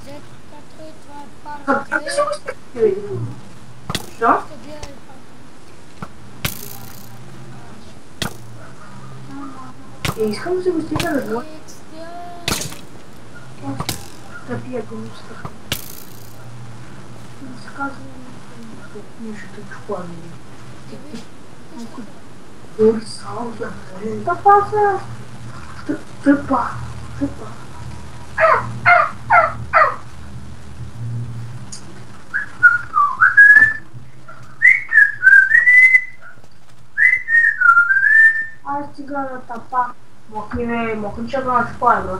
Зето като и това е парк. Как ще го стигне? Що? Ще гледай парк. Искам да се го стига на двор. Да пия гумичка. Не се казва нещо чукла. Ти виж, Урсалда. Тъпа се. Тъпа. Тъпа. Аз стига на тъпа. Мокни че на тъпа, бро.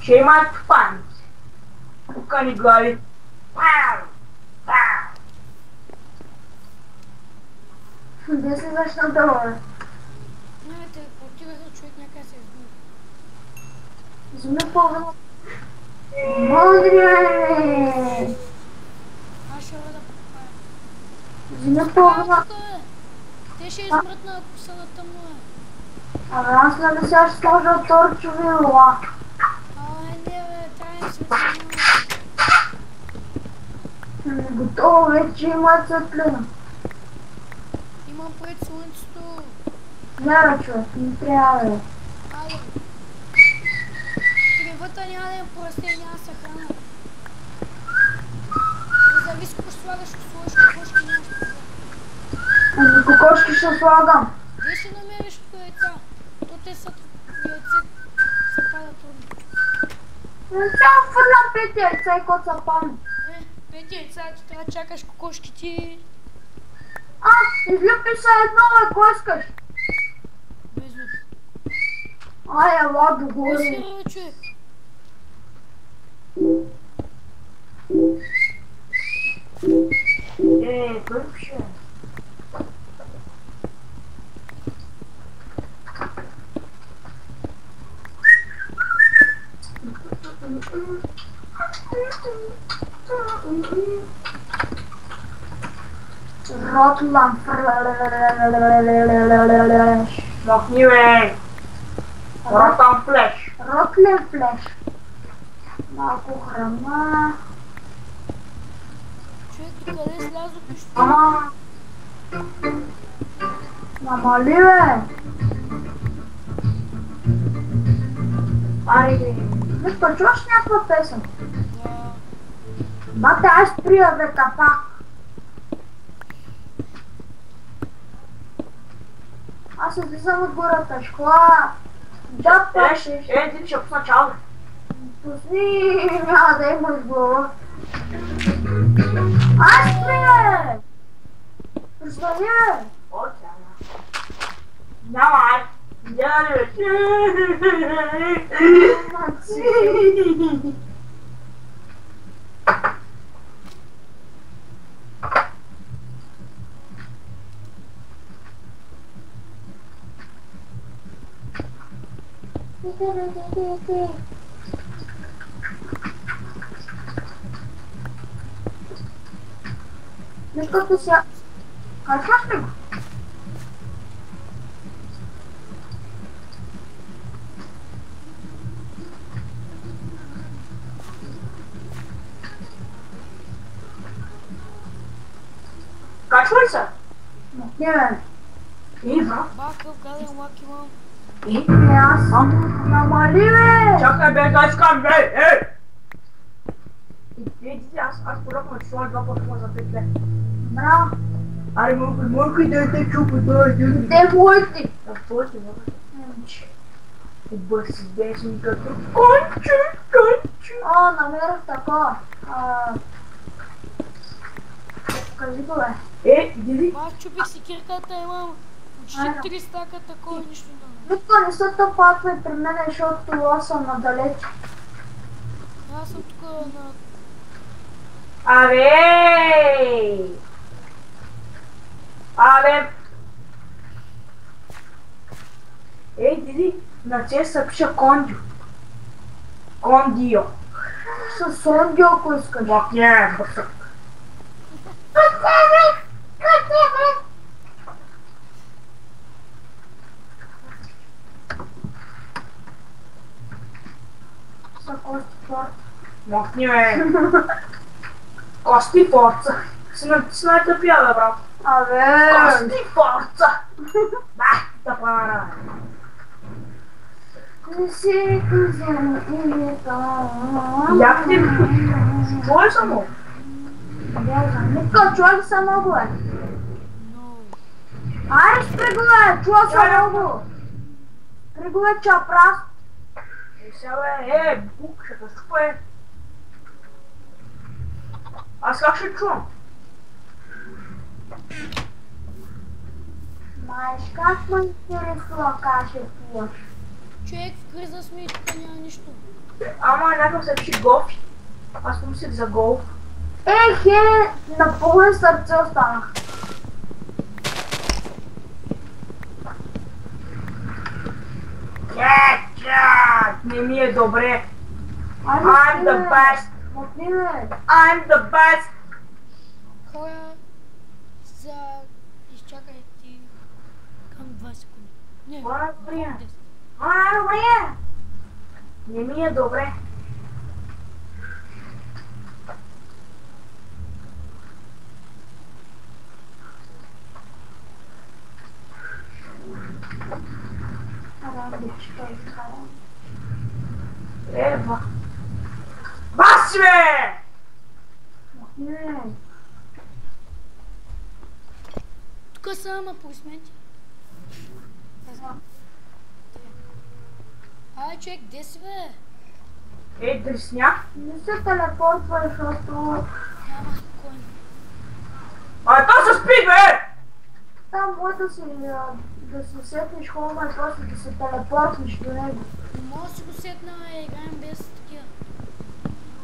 Ще има тъпаници. Тука ни глави. Де се зашна долу? не те телепортираха, човек някъде се изгуби. Вземи по-вълно. Мъдре! Аз ще да попая. Вземи по-вълно. Те ще измрътна, ако са на тъмно. Абе, аз не сега ще сложа торчовила. Не бе, трябва светлина. Готово вече има светлина. Имам пред слънцето. Не, човек, не трябва бе. Айде. Тревата няма да им просте и няма да се храна. Не зависи какво ще слагаш, ако сложиш кокошки, нямаш проблем. Ами кокошки ще слагам. Де ще намериш тук яйца? То те са яйца, се падат трудно. Не трябва фърля 5 яйца и кот са падне. 5 яйца, ти трябва да чакаш кокошките. Излюпи се едно, бе, кой искаш? Без луп. Ай, ела, Кой догори. свира, човек? Бърбше. Ротланд флеш. Махни, бе. Ротланд флеш. Ротланд флеш. Малко храна. Човек, докъде слязох нищо? Ама... Намали, бе. Айде. Не почуваш някаква песен? Да. Бате, аз прия, бе, тапак. Аз излизам от гората, школа. Джаб пашеш. Ти ще пусна чалга. Пусни, няма да има изглава. Аз прия! Представи, бе. О, тяна. Няма, ай. Нека се... Качваш ли го? Качва ли се? Не, бе. Бра. Бакъв гаден лак имам. Аз съм намали, бе! Чакай, бе, да искам, бе, аз поръквам, че сложи 2 пътума за 5 лет. Браво! Аре, мойко и да те чупа, Де моите? Твоите, момче. Обърси бесни като конче. Намерих такова. Кажи го, бе. Иди. Аз чупих си кирката, имам почти 3 стака такова, нищо да не. Вика, не са тъпаквай при мене, защото аз съм надалеч. Аз съм тук на... Абе! Диди, на че се пише Кондио. Кондио. С Сондио, ако искаш. Не, бърсък. Са кости порт. Махни, бе. Кости форца. Си натъпия, бе, брат. Абе. Кости форца. Да, тъпана. Си кузен и Як ти? Чувай само. Митко, чува ли се много, бе? Айде спри го, бе, чува се много. Спри го, бе, чапрас. Сега, бе, бук, ще те щупа, е. Аз как ще чувам? Знаеш как ме интересува как ще пиеш? Човек в криза сме и тук няма нищо. Ама някакъв се пише голф. Аз помислих за голф. Хе, на поле сърце останах. Не ми е добре. Айде I'm спри, the бе. best. Махни, бе. I'm the best. Хора, изчакай ти към 2 секунди. Не, Това е добре. 10. Добре. Не ми е добре. Ева. Баси, бе! Тук са, ама полисменти. Ай, човек, где си, бе? Дресня. Не се телепортвай, защото Няма спокойно. То се спи, бе! там може да си сетнеш хора и просто да се телепортнеш до него. Не мога да си го сетна, бе, играем без такива.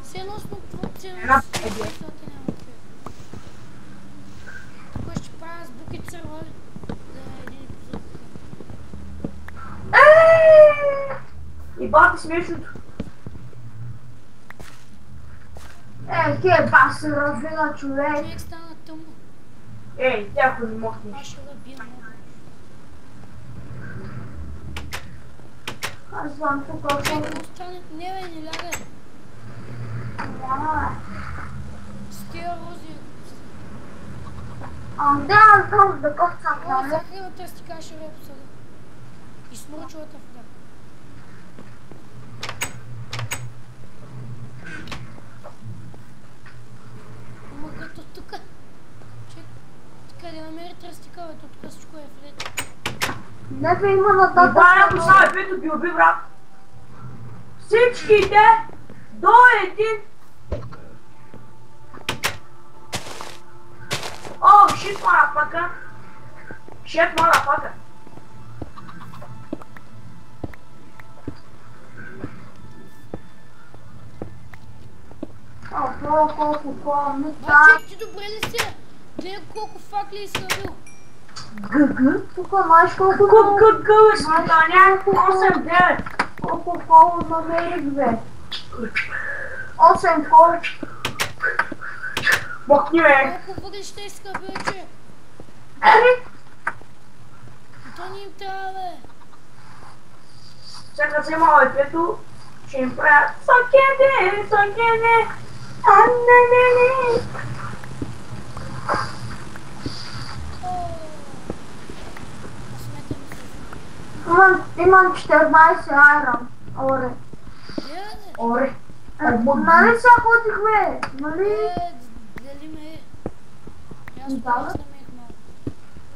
Все едно сме творци, Една но си педия. сетна, ти няма човек. Тук ще правя с букет сервали за един епизод. И бати смешното. Хе, ба се развила човек. Човек стана тъмно. Тяко не махнеш. Аз ще забия много. Аз знам тук Човек, какво какво стане? Не, бе, не лягай. няма. С тия рози. Да, аз знам да кофтам, О, нали? захарната стика ще бе посъда. И смръчвата в ръка. Ама като тука. Човек, къде намери тръстика, бе, то тук всичко е вред. Не бе има И нататък. бая го само пето би уби, брат. Всичките до един. О, shit, motherfucker. Shit, motherfucker. Колко помни Ба, там. човек, ти добре ли си? Гледай колко факли е изхвърил. Тук знаеш колко Изпитания 8-9. колко колко намерих, бе. 8 колко. Махни, бе. Колко въглища изхвърил, човек. То не им трябва, бе. Сега взема лайпето, ще им правя сокене, сокене, анненене. Имам 14 айрон. Оре. Оре. Нали се ходихме? Нали? Дали ме е? Аз Да, това бе. намерих малко.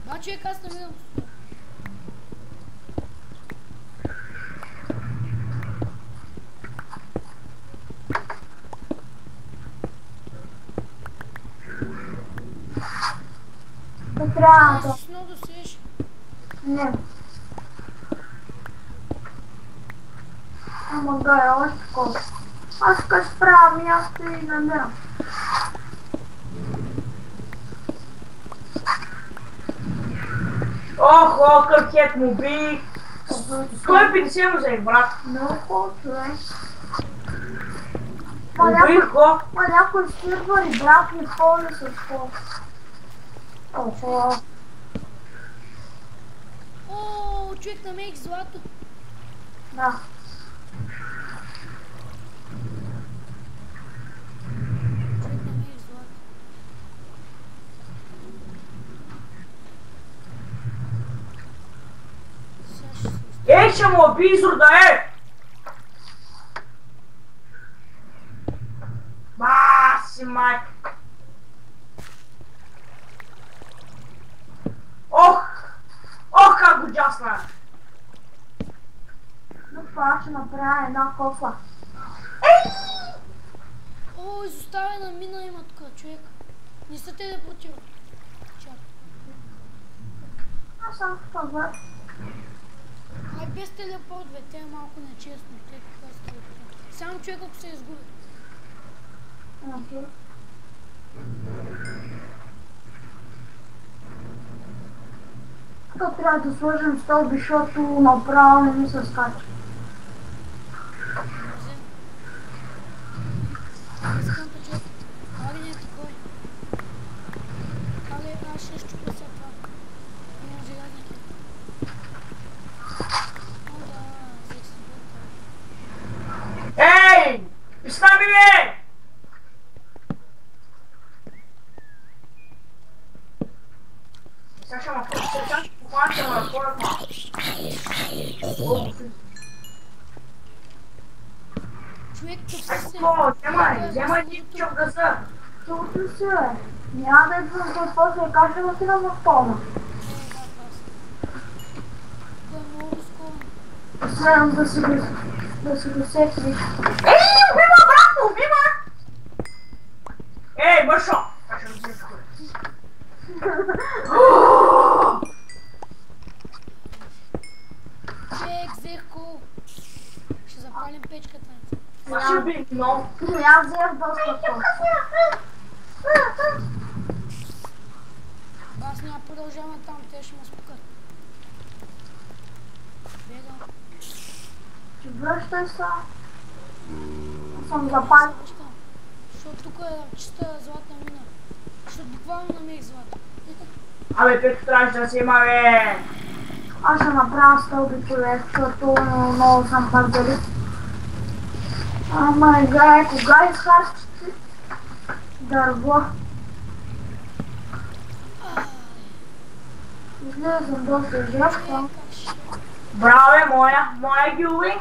Ба, човек, аз намирам. Не трябва да. Аз с много свеж. Не. Ама гай, още колко. Аз като справя място и намирам. Охо, кръкет му би. 150 му взех, брат. Много хубаво, човек. Убих го. Някой сървъри, брат ми ходи с колко. Охо. О, човек, намерих злато. Да. ще му обизор да е! Баси майка! Ох! Ох, как го джасна! Но това ще направя една кофа. О, изоставена мина има тук, човек. Не се телепортира. Чак. Аз съм това. Ай, без телепорт, бе, те е малко нечестно. Те така се телепортират. Само човек, ако се изгуби. Окей. Тук трябва да сложим стълби, защото направо не ми се скача. Искам да човек. Али не е такой. Али, аз ще щупя сега това. Имам желязник. О, да, взех си бърта. Ей! Представи ми! Сега ще ма помача на хората. Човек, къв Ай, си се. какво? Вземай нито в газа. Чулото се, бе. Няма да идвам за после, как ще отидам в пома. Да, пас. Това е много скоро. Следвам да се досети. Убима, брато, убима! Ей, бършо! Как ще разбираш хора? Човек, взех кол. Ще запалим печката. Аз ще би, но... Аз взех доста кофа. Аз няма продължаваме там, те ще ме спукат. Бегам. Че връщай се. Аз съм запален. Защото тук е чиста златна мина. Защото буквално намерих злато. Абе, Петко трябваше да взема, бе! Аз ще направя стълби, човек, защото много съм бързали. Ама играе, кога изхарчите дърво? Излизам доста жестко. Браве, моя ги уби!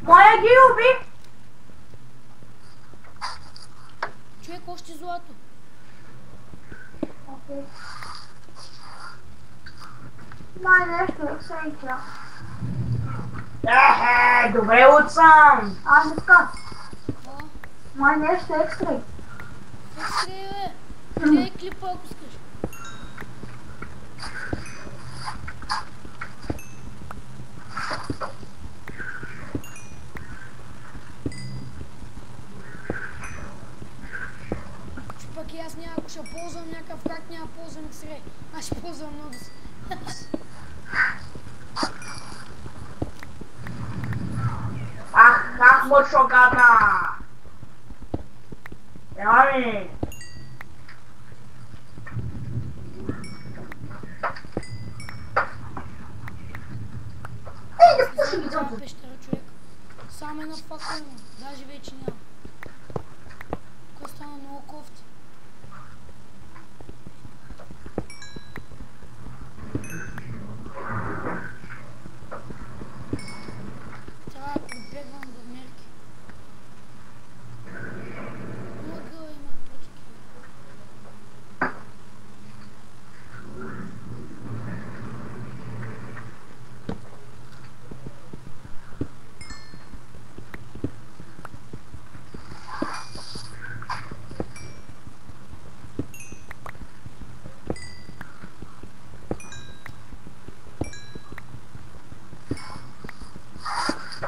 Моя ги уби! Човек, още злато. Окей. Май нещо е всеки. Добре отсам! Аз не скам. О, Май нещо е екстра. екстри, бе. Къде е клипа, ако искаш? Че пък и аз няма, ако ще ползвам някакъв как няма ползвам екстри. Аз ще ползвам много. Ах, мъчо гадна! Ела ми! Ей, да пуши ги Това цълта! пещера, човек. Само една факла има. Даже вече няма. Тук стана много кофти. Трябва да добегвам до мерки. Лъгъл има точки.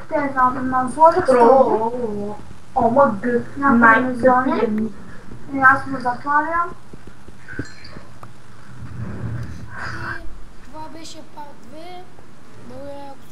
Те знам да насложат стълби. Омъг, най-тъпият. И аз му затварям. И това беше парт 2. Благодаря, ако